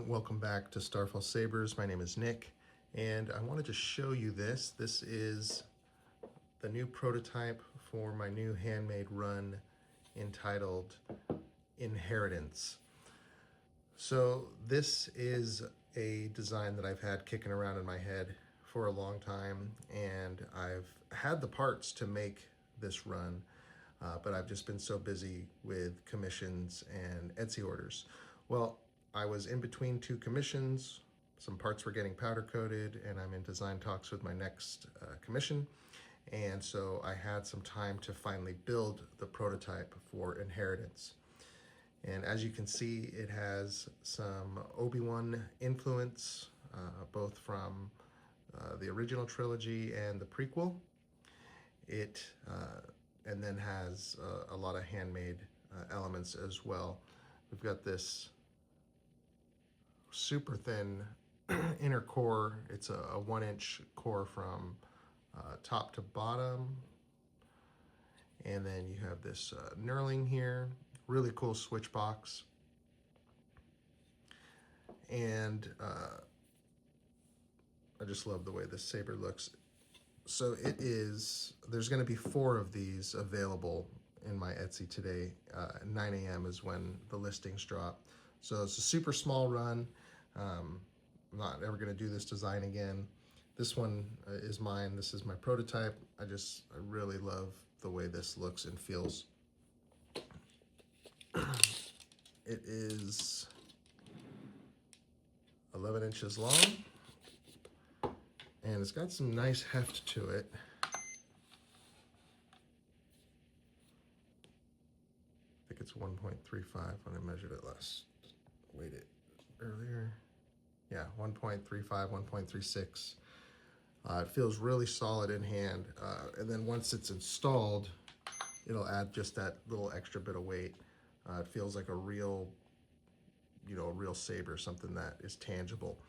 Welcome back to Starfall Sabers. My name is Nick, and I wanted to show you this. This is the new prototype for my new handmade run entitled Inheritance. So this is a design that I've had kicking around in my head for a long time, and I've had the parts to make this run, but I've just been so busy with commissions and Etsy orders. Well, I was in between two commissions. Some parts were getting powder coated, and I'm in design talks with my next commission. And so I had some time to finally build the prototype for Inheritance. And as you can see, it has some Obi-Wan influence, both from the original trilogy and the prequel. It and then has a lot of handmade elements as well. We've got this super thin inner core. It's a 1-inch core from top to bottom. And then you have this knurling here. Really cool switch box. And I just love the way this saber looks. So it is, there's going to be 4 of these available in my Etsy today. 9 a.m. is when the listings drop. So it's a super small run. I'm not ever going to do this design again. This one is mine. This is my prototype. I really love the way this looks and feels. It is 11 inches long, and it's got some nice heft to it. I think it's 1.35 when I measured it last. Weighed it earlier. Yeah, 1.35, 1.36. It feels really solid in hand, and then once it's installed, it'll add just that little extra bit of weight. It feels like a real, a real saber, something that is tangible.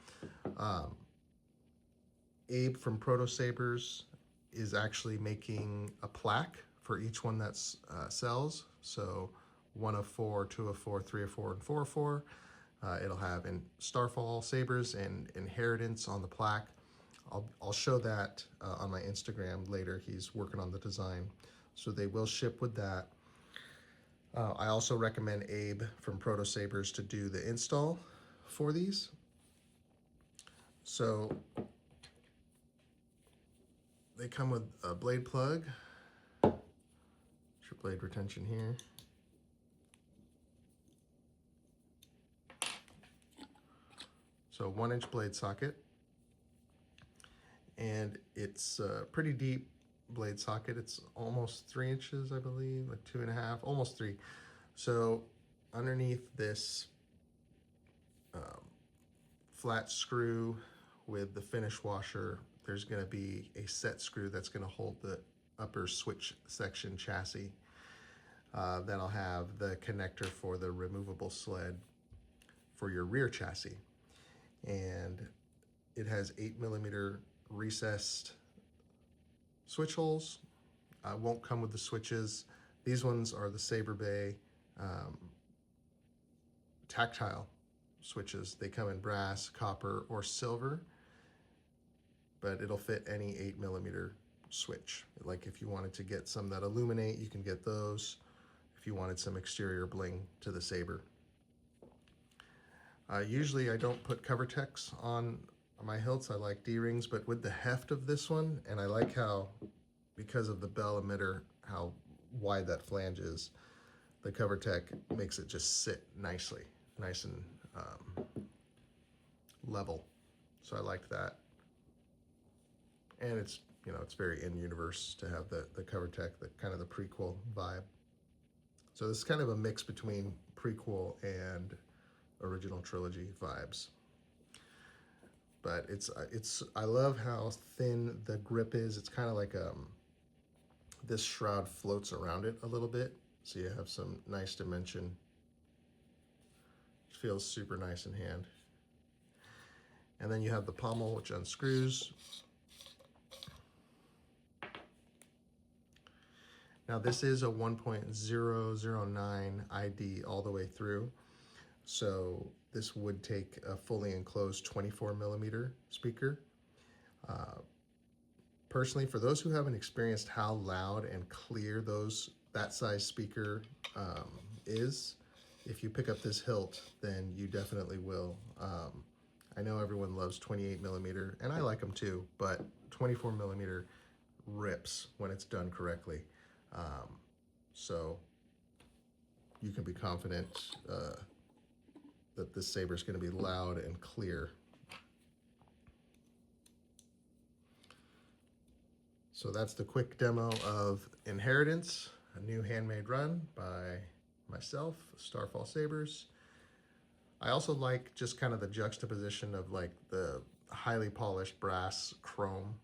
Abe from Proto Sabers is actually making a plaque for each one that sells. So 1 of 4, 2 of 4, 3 of 4, and 4 of 4. It'll have in Starfall Sabers and Inheritance on the plaque. I'll show that on my Instagram later. He's working on the design, so they will ship with that. I also recommend Abe from Proto Sabers to do the install for these. So they come with a blade plug, blade retention here. So 1-inch blade socket, and it's a pretty deep blade socket. It's almost 3 inches, I believe, like 2.5, almost 3. So underneath this flat screw with the finish washer, there's going to be a set screw that's going to hold the upper switch section chassis. Then I'll have the connector for the removable sled for your rear chassis. And it has 8mm recessed switch holes. Won't come with the switches. These ones are the Saber Bay tactile switches. They come in brass, copper, or silver, but it'll fit any 8mm switch. Like if you wanted to get some that illuminate, you can get those. If you wanted some exterior bling to the saber. Usually I don't put cover techs on my hilts. I like D-rings, but with the heft of this one, and I like how, because of the bell emitter, how wide that flange is, the cover tech makes it just sit nicely, nice and level. So I liked that. And it's, it's very in-universe to have the cover tech, the kind of the prequel vibe. So this is kind of a mix between prequel and original trilogy vibes. But I love how thin the grip is. It's kind of like this shroud floats around it a little bit, so you have some nice dimension. It feels super nice in hand. And then you have the pommel, which unscrews. Now this is a 1.009 ID all the way through. So this would take a fully enclosed 24 millimeter speaker. Personally, for those who haven't experienced how loud and clear that size speaker is, if you pick up this hilt, then you definitely will. I know everyone loves 28 millimeter, and I like them too, but 24 millimeter rips when it's done correctly. So you can be confident that this saber is going to be loud and clear. So that's the quick demo of Inheritance, a new handmade run by myself, Starfall Sabers. I also like just kind of the juxtaposition of like the highly polished brass chrome,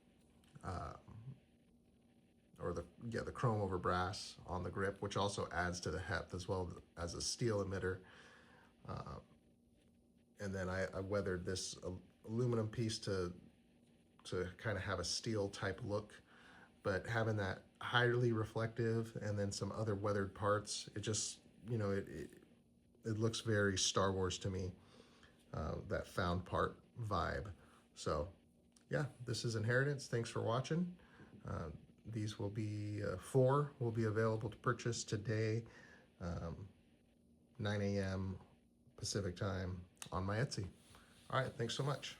or the chrome over brass on the grip, which also adds to the heft, as well as a steel emitter. And then I weathered this aluminum piece to kind of have a steel type look, but having that highly reflective and then some other weathered parts, it just, it looks very Star Wars to me, that found part vibe. So yeah, this is Inheritance. Thanks for watching. These will be, 4 will be available to purchase today, 9 a.m. Pacific time on my Etsy. All right, thanks so much.